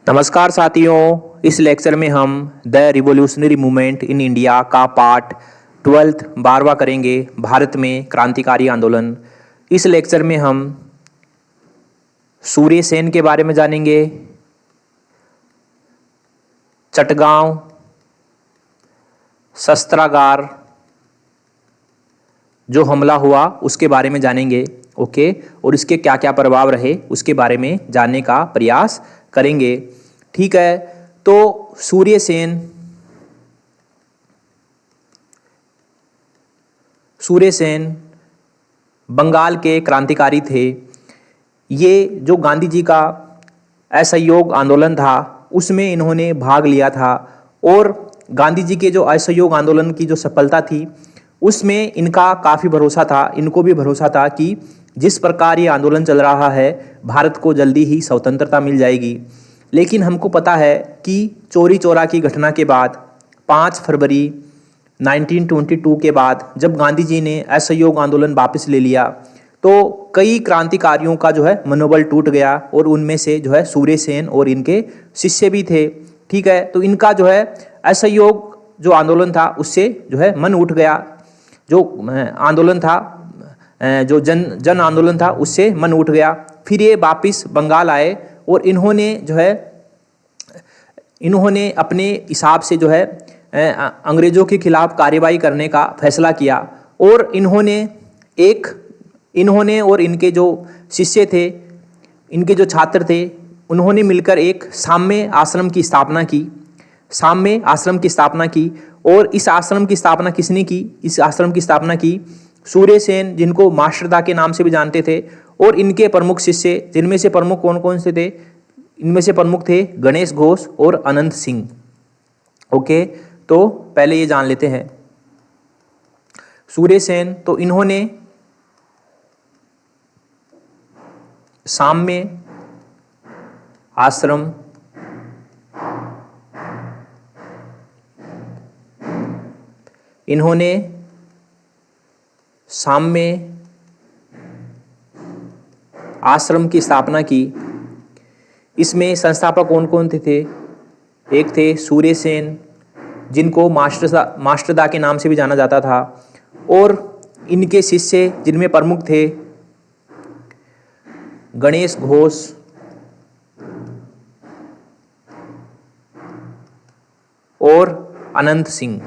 नमस्कार साथियों, इस लेक्चर में हम the revolutionary movement in India का पार्ट 12 12वां करेंगे। भारत में क्रांतिकारी आंदोलन। इस लेक्चर में हम सूर्य सेन के बारे में जानेंगे, चटगांव शस्त्रागार जो हमला हुआ उसके बारे में जानेंगे। ओके, और इसके क्या क्या प्रभाव रहे उसके बारे में जानने का प्रयास करेंगे। ठीक है, तो सूर्य सेन बंगाल के क्रांतिकारी थे। ये जो गांधी जी का असहयोग आंदोलन था उसमें इन्होंने भाग लिया था, और गांधी जी के जो असहयोग आंदोलन की जो सफलता थी उसमें इनका काफ़ी भरोसा था। इनको भी भरोसा था कि जिस प्रकार ये आंदोलन चल रहा है भारत को जल्दी ही स्वतंत्रता मिल जाएगी। लेकिन हमको पता है कि चौरी चौरा की घटना के बाद 5 फरवरी 1922 के बाद जब गांधी जी ने असहयोग आंदोलन वापस ले लिया तो कई क्रांतिकारियों का जो है मनोबल टूट गया, और उनमें से जो है सूर्य सेन और इनके शिष्य भी थे। ठीक है, तो इनका जो है असहयोग जो आंदोलन था उससे जो है मन उठ गया। जो आंदोलन था, जो जन आंदोलन था उससे मन उठ गया। फिर ये वापिस बंगाल आए और इन्होंने अपने हिसाब से जो है अंग्रेज़ों के खिलाफ कार्रवाई करने का फैसला किया, और इन्होंने और इनके जो शिष्य थे, इनके जो छात्र थे, उन्होंने मिलकर एक साम्य आश्रम की स्थापना की। और इस आश्रम की स्थापना किसने की? इस आश्रम की स्थापना की सूर्य सेन, जिनको मास्टरदा के नाम से भी जानते थे, और इनके प्रमुख शिष्य, जिनमें से प्रमुख कौन कौन से थे? इनमें से प्रमुख थे गणेश घोष और अनंत सिंह। ओके, तो पहले ये जान लेते हैं सूर्य सेन। तो इन्होंने साम्य आश्रम की स्थापना की। इसमें संस्थापक कौन कौन थे? एक थे सूर्य सेन, जिनको मास्टरदा के नाम से भी जाना जाता था, और इनके शिष्य जिनमें प्रमुख थे गणेश घोष और अनंत सिंह।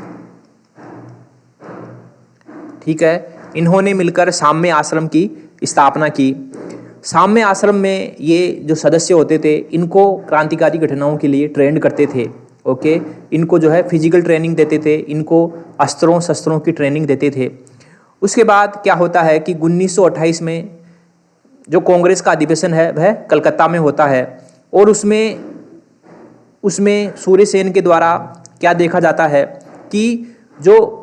ठीक है, इन्होंने मिलकर साम्य आश्रम की स्थापना की। साम्य आश्रम में ये जो सदस्य होते थे इनको क्रांतिकारी घटनाओं के लिए ट्रेंड करते थे। ओके, इनको जो है फिजिकल ट्रेनिंग देते थे, इनको अस्त्रों शस्त्रों की ट्रेनिंग देते थे। उसके बाद क्या होता है कि 1928 में जो कांग्रेस का अधिवेशन है वह कलकत्ता में होता है, और उसमें सूर्य सेन के द्वारा क्या देखा जाता है कि जो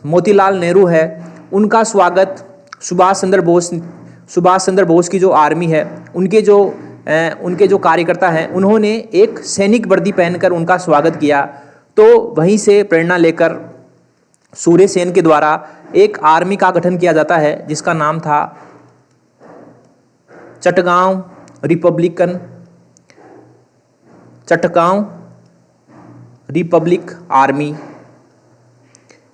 मोतीलाल नेहरू है उनका स्वागत सुभाष चंद्र बोस की जो आर्मी है उनके जो कार्यकर्ता हैं उन्होंने एक सैनिक वर्दी पहनकर उनका स्वागत किया। तो वहीं से प्रेरणा लेकर सूर्य सेन के द्वारा एक आर्मी का गठन किया जाता है जिसका नाम था चटगांव रिपब्लिक आर्मी।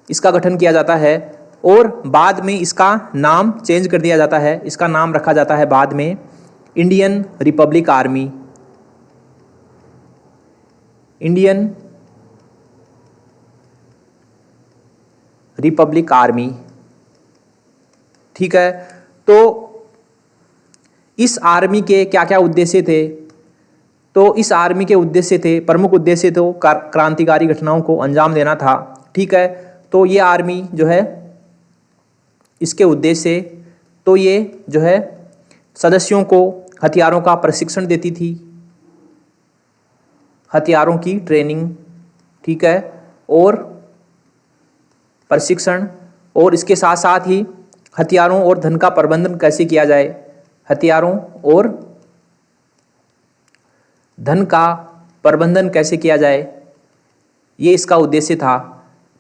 इसका गठन किया जाता है और बाद में इसका नाम चेंज कर दिया जाता है। इसका नाम रखा जाता है बाद में इंडियन रिपब्लिक आर्मी। ठीक है, तो इस आर्मी के क्या क्या उद्देश्य थे? तो इस आर्मी के उद्देश्य थे, प्रमुख उद्देश्य तो क्रांतिकारी घटनाओं को अंजाम देना था। ठीक है, तो ये आर्मी जो है इसके उद्देश्य तो ये जो है सदस्यों को हथियारों का प्रशिक्षण देती थी, हथियारों की ट्रेनिंग। ठीक है, और प्रशिक्षण, और इसके साथ साथ ही हथियारों और धन का प्रबंधन कैसे किया जाए, हथियारों और धन का प्रबंधन कैसे किया जाए, ये इसका उद्देश्य था,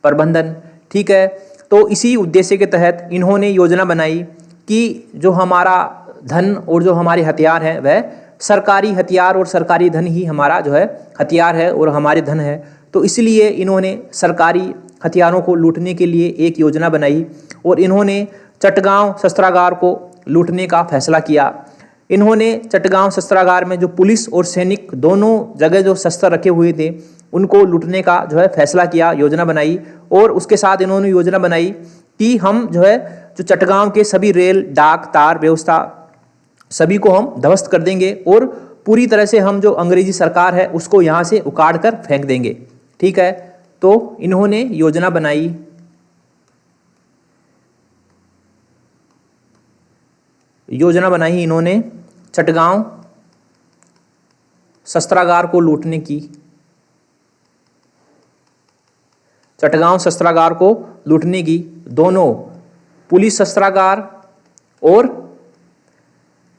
प्रबंधन। ठीक है, तो इसी उद्देश्य के तहत इन्होंने योजना बनाई कि जो हमारा धन और जो हमारे हथियार हैं वह सरकारी हथियार और सरकारी धन ही हमारा जो है हथियार है और हमारे धन है। तो इसलिए इन्होंने सरकारी हथियारों को लूटने के लिए एक योजना बनाई और इन्होंने चटगांव शस्त्रागार को लूटने का फैसला किया। इन्होंने चटगांव शस्त्रागार में जो पुलिस और सैनिक दोनों जगह जो शस्त्र रखे हुए थे उनको लूटने का जो है फैसला किया, योजना बनाई। और उसके साथ इन्होंने योजना बनाई कि हम जो है जो चटगांव के सभी रेल, डाक, तार व्यवस्था सभी को हम ध्वस्त कर देंगे और पूरी तरह से हम जो अंग्रेजी सरकार है उसको यहाँ से उखाड़ कर फेंक देंगे। ठीक है, तो इन्होंने योजना बनाई। इन्होंने चटगांव शस्त्रागार को लूटने की। चटगांव शस्त्रागार को लूटने की दोनों पुलिस शस्त्रागार और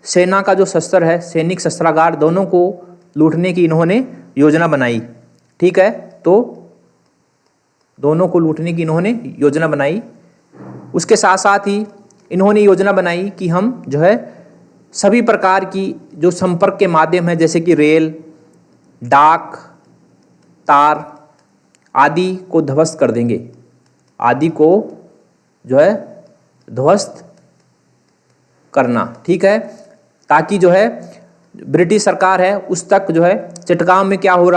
सेना का जो शस्त्र है सैनिक शस्त्रागार दोनों को लूटने की इन्होंने योजना बनाई। ठीक है, तो दोनों को लूटने की इन्होंने योजना बनाई। उसके साथ साथ ही इन्होंने योजना बनाई कि हम जो है सभी प्रकार की जो संपर्क के माध्यम है जैसे कि रेल, डाक, तार आदि को ध्वस्त कर देंगे, आदि को जो है ध्वस्त करना। ठीक है, ताकि जो है ब्रिटिश सरकार है उस तक जो है चटगांव में क्या हो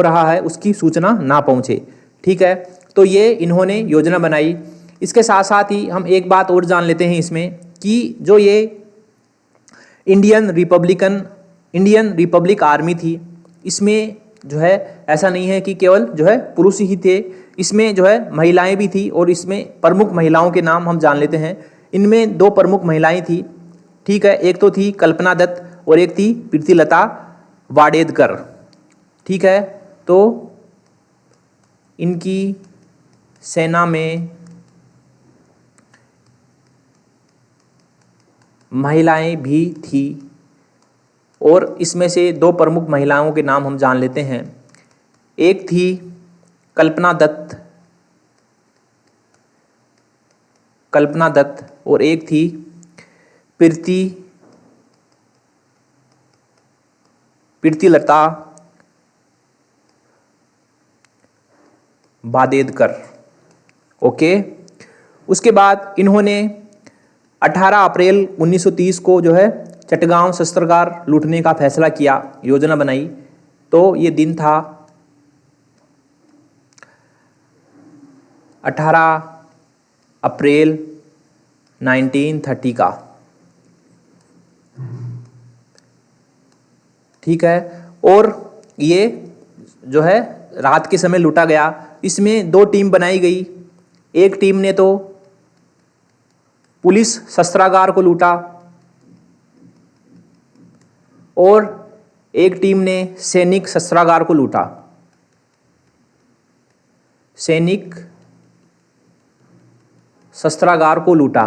रहा है उसकी सूचना ना पहुंचे। ठीक है, तो ये इन्होंने योजना बनाई। इसके साथ साथ ही हम एक बात और जान लेते हैं इसमें कि जो ये इंडियन रिपब्लिक आर्मी थी, इसमें जो है ऐसा नहीं है कि केवल जो है पुरुष ही थे, इसमें जो है महिलाएं भी थी और इसमें प्रमुख महिलाओं के नाम हम जान लेते हैं। इनमें दो प्रमुख महिलाएं थी। ठीक है, एक तो थी कल्पना दत्त और एक थी प्रीतिलता वाडेदकर। ठीक है, तो इनकी सेना में महिलाएं भी थी और इसमें से दो प्रमुख महिलाओं के नाम हम जान लेते हैं। एक थी कल्पना दत्त और एक थी प्रीतिलता वाडेदकर। ओके, उसके बाद इन्होंने 18 अप्रैल 1930 को जो है चटगांव शस्त्रागार लूटने का फैसला किया, योजना बनाई। तो ये दिन था 18 अप्रैल 1930 का। ठीक है, और ये जो है रात के समय लूटा गया। इसमें दो टीम बनाई गई। एक टीम ने तो पुलिस शस्त्रागार को लूटा और एक टीम ने सैनिक शस्त्रागार को लूटा। सैनिक शस्त्रागार को लूटा।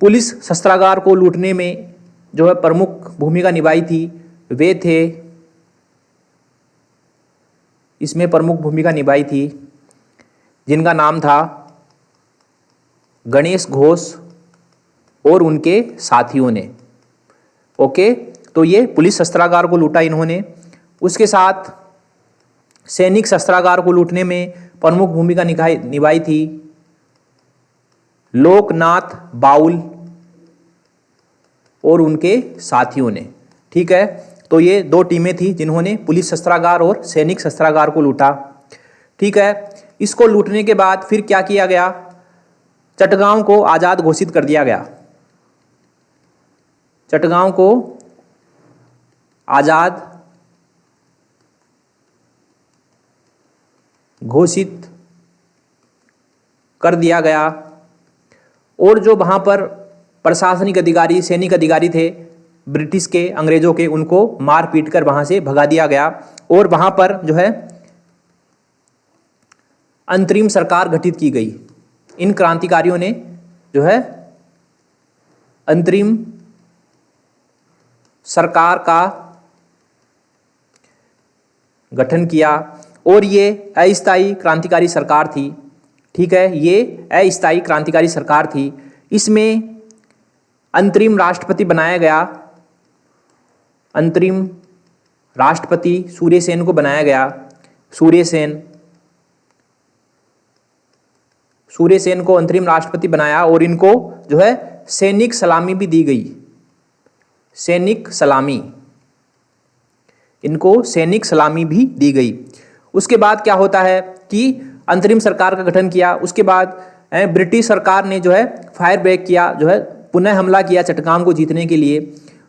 पुलिस शस्त्रागार को लूटने में जो है प्रमुख भूमिका निभाई थी वे थे, इसमें प्रमुख भूमिका निभाई थी जिनका नाम था गणेश घोष और उनके साथियों ने। ओके, तो ये पुलिस शस्त्रागार को लूटा इन्होंने। उसके साथ सैनिक शस्त्रागार को लूटने में प्रमुख भूमिका निभाई थी लोकनाथ बाउल और उनके साथियों ने। ठीक है, तो ये दो टीमें थी जिन्होंने पुलिस शस्त्रागार और सैनिक शस्त्रागार को लूटा। ठीक है, इसको लूटने के बाद फिर क्या किया गया, चटगांव को आज़ाद घोषित कर दिया गया। चटगांव को आज़ाद घोषित कर दिया गया और जो वहाँ पर प्रशासनिक अधिकारी, सैनिक अधिकारी थे ब्रिटिश के, अंग्रेज़ों के, उनको मार पीट कर वहाँ से भगा दिया गया और वहाँ पर जो है अंतरिम सरकार गठित की गई। इन क्रांतिकारियों ने जो है अंतरिम सरकार का गठन किया और ये अस्थायी क्रांतिकारी सरकार थी। ठीक है, ये अस्थायी क्रांतिकारी सरकार थी। इसमें अंतरिम राष्ट्रपति बनाया गया, अंतरिम राष्ट्रपति सूर्यसेन को बनाया गया। सूर्यसेन को अंतरिम राष्ट्रपति बनाया और इनको जो है सैनिक सलामी भी दी गई, सैनिक सलामी, इनको सैनिक सलामी भी दी गई। उसके बाद क्या होता है कि अंतरिम सरकार का गठन किया। उसके बाद ब्रिटिश सरकार ने जो है फायर ब्रेक किया, जो है पुनः हमला किया चट्टग्राम को जीतने के लिए।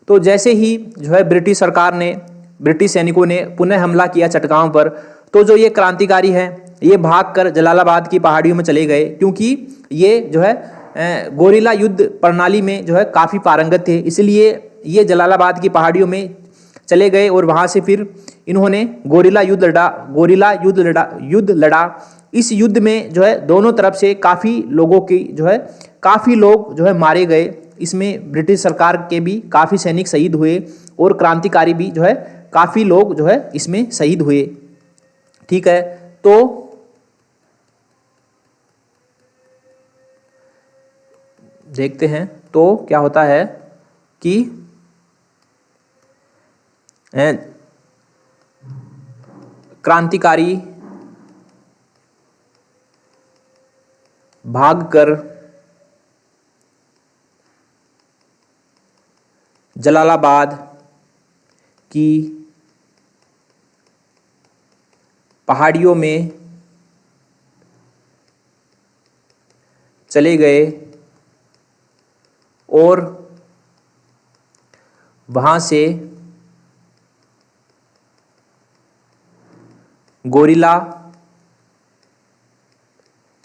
तो जैसे ही जो है ब्रिटिश सरकार ने, ब्रिटिश सैनिकों ने पुनः हमला किया चट्टग्राम पर, तो जो ये क्रांतिकारी हैं ये भागकर जलालाबाद की पहाड़ियों में चले गए, क्योंकि ये जो है गोरिल्ला युद्ध प्रणाली में जो है काफ़ी पारंगत थे, इसलिए ये जलालाबाद की पहाड़ियों में चले गए और वहाँ से फिर इन्होंने गोरिल्ला युद्ध लड़ा। इस युद्ध में जो है दोनों तरफ से काफ़ी लोग जो है मारे गए। इसमें ब्रिटिश सरकार के भी काफ़ी सैनिक शहीद हुए और क्रांतिकारी भी जो है काफ़ी लोग जो है इसमें शहीद हुए। ठीक है, तो देखते हैं तो क्या होता है कि क्रांतिकारी भागकर जलालाबाद की पहाड़ियों में चले गए और वहाँ से गोरिल्ला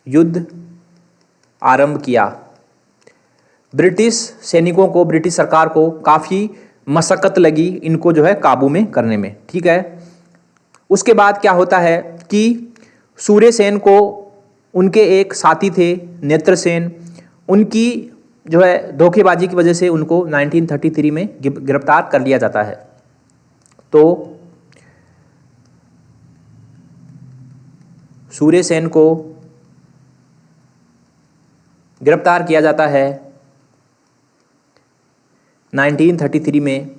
युद्ध आरंभ किया। ब्रिटिश सैनिकों को, ब्रिटिश सरकार को काफ़ी मशक्क़त लगी इनको जो है काबू में करने में। ठीक है, उसके बाद क्या होता है कि सूर्यसेन को उनके एक साथी थे नेत्रसेन, उनकी जो है धोखेबाजी की वजह से उनको 1933 में गिरफ्तार कर लिया जाता है। तो सूर्यसेन को गिरफ्तार किया जाता है 1933 में,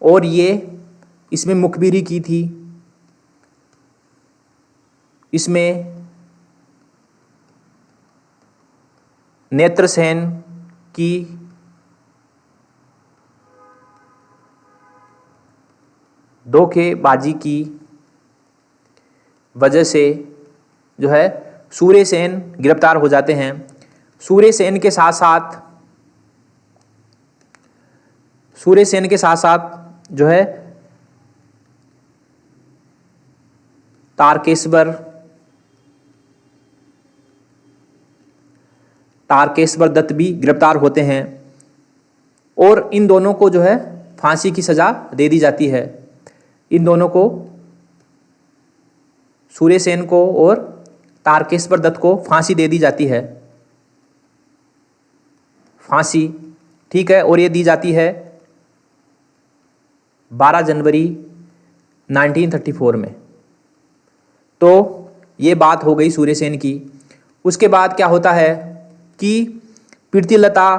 और ये इसमें मुखबिरी की थी। इसमें नेत्रसेन की धोखेबाजी की वजह से जो है सूर्यसेन गिरफ्तार हो जाते हैं। सूर्यसेन के साथ साथ जो है तारकेश्वर दत्त भी गिरफ्तार होते हैं और इन दोनों को जो है फांसी की सज़ा दे दी जाती है। इन दोनों को, सूर्यसेन को और तारकेश्वर दत्त को फांसी दे दी जाती है, फांसी। ठीक है, और ये दी जाती है 12 जनवरी 1934 में। तो ये बात हो गई सूर्यसेन की। उसके बाद क्या होता है कि प्रीतिलता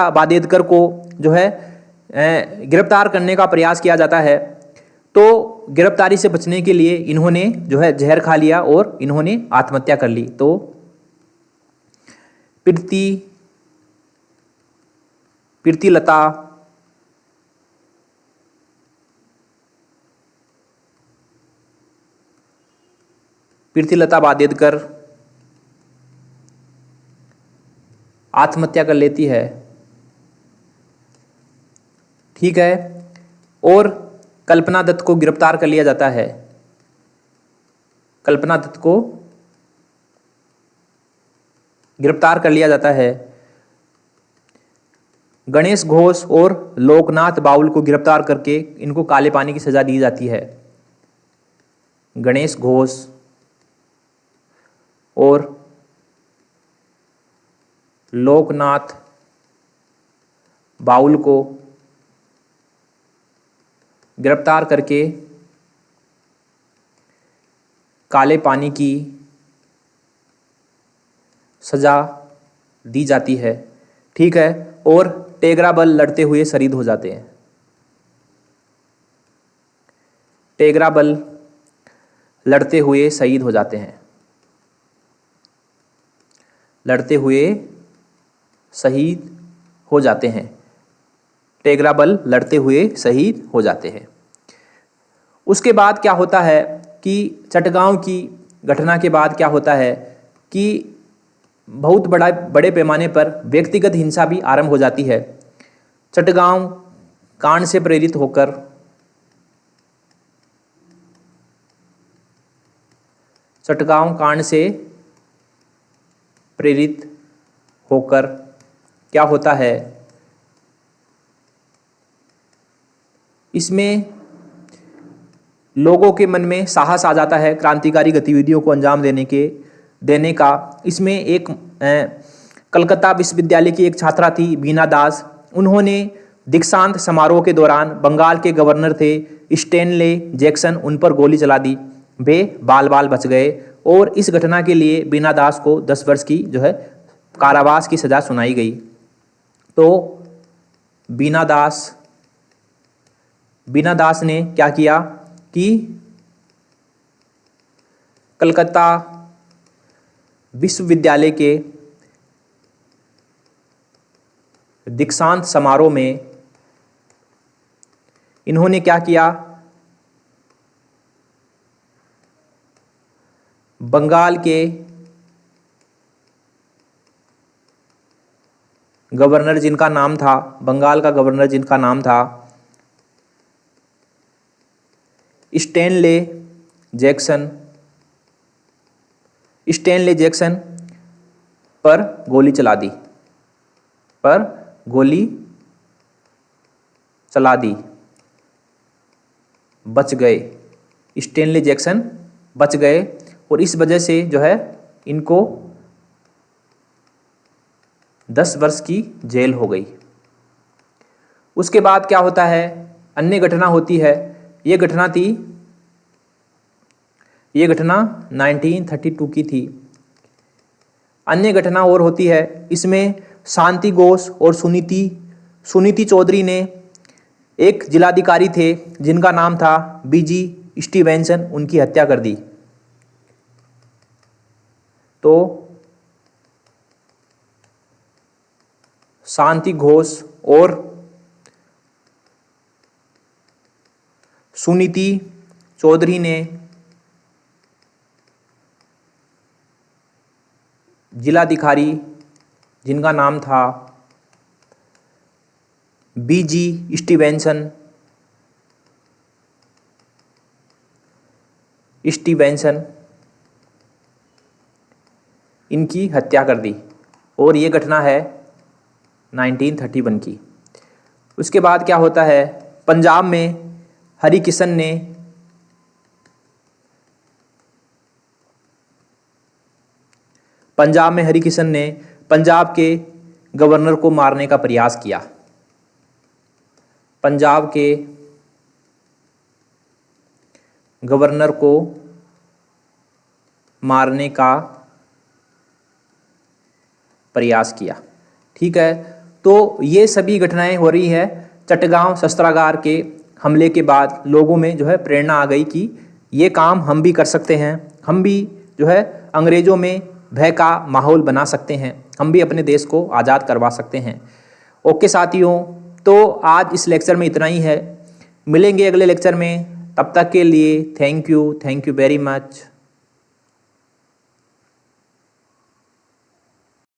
बादेदकर को जो है गिरफ्तार करने का प्रयास किया जाता है। तो गिरफ्तारी से बचने के लिए इन्होंने जो है जहर खा लिया और इन्होंने आत्महत्या कर ली। तो प्रीतिलता बादेदकर आत्महत्या कर लेती है। ठीक है, और कल्पना दत्त को गिरफ्तार कर लिया जाता है। कल्पना दत्त को गिरफ्तार कर लिया जाता है। गणेश घोष और लोकनाथ बाउल को गिरफ्तार करके इनको काले पानी की सज़ा दी जाती है। गणेश घोष और लोकनाथ बाउल को गिरफ्तार करके काले पानी की सज़ा दी जाती है। ठीक है, और टेगरा बल लड़ते हुए शहीद हो जाते हैं। टेगरा बल लड़ते हुए शहीद हो जाते हैं, लड़ते हुए शहीद हो जाते हैं। टेगरा बल लड़ते हुए शहीद हो जाते हैं। उसके बाद क्या होता है कि चटगांव की घटना के बाद क्या होता है कि बहुत बड़े पैमाने पर व्यक्तिगत हिंसा भी आरंभ हो जाती है। चटगांव कांड से प्रेरित होकर क्या होता है, इसमें लोगों के मन में साहस आ जाता है क्रांतिकारी गतिविधियों को अंजाम देने का। इसमें एक कलकत्ता विश्वविद्यालय की एक छात्रा थी बीना दास, उन्होंने दीक्षांत समारोह के दौरान बंगाल के गवर्नर थे स्टैनले जैक्सन, उन पर गोली चला दी। वे बाल बाल बच गए और इस घटना के लिए बीना दास को 10 वर्ष की कारावास की सजा सुनाई गई। तो बीना दास ने क्या किया कि कलकत्ता विश्वविद्यालय के दीक्षांत समारोह में इन्होंने क्या किया, बंगाल के गवर्नर जिनका नाम था, बंगाल का गवर्नर जिनका नाम था स्टैनले जैक्सन पर गोली चला दी, बच गए। स्टैनले जैक्सन बच गए और इस वजह से इनको 10 वर्ष की जेल हो गई। उसके बाद क्या होता है, अन्य घटना होती है। ये घटना 1932 की थी। अन्य घटना और होती है, इसमें शांति घोष और सुनीति चौधरी ने एक जिलाधिकारी थे जिनका नाम था बीजी स्टीवेंसन, उनकी हत्या कर दी। तो शांति घोष और सुनीति चौधरी ने जिलाधिकारी जिनका नाम था बीजी स्टीवेंसन, इनकी हत्या कर दी और ये घटना है 1931 की। उसके बाद क्या होता है, पंजाब में हरिकिशन ने पंजाब के गवर्नर को मारने का प्रयास किया। पंजाब के गवर्नर को मारने का प्रयास किया। ठीक है, तो ये सभी घटनाएं हो रही है। चटगांव शस्त्रागार के हमले के बाद लोगों में प्रेरणा आ गई कि ये काम हम भी कर सकते हैं, हम भी अंग्रेज़ों में भय का माहौल बना सकते हैं, हम भी अपने देश को आज़ाद करवा सकते हैं। ओके साथियों, तो आज इस लेक्चर में इतना ही है। मिलेंगे अगले लेक्चर में, तब तक के लिए थैंक यू वेरी मच।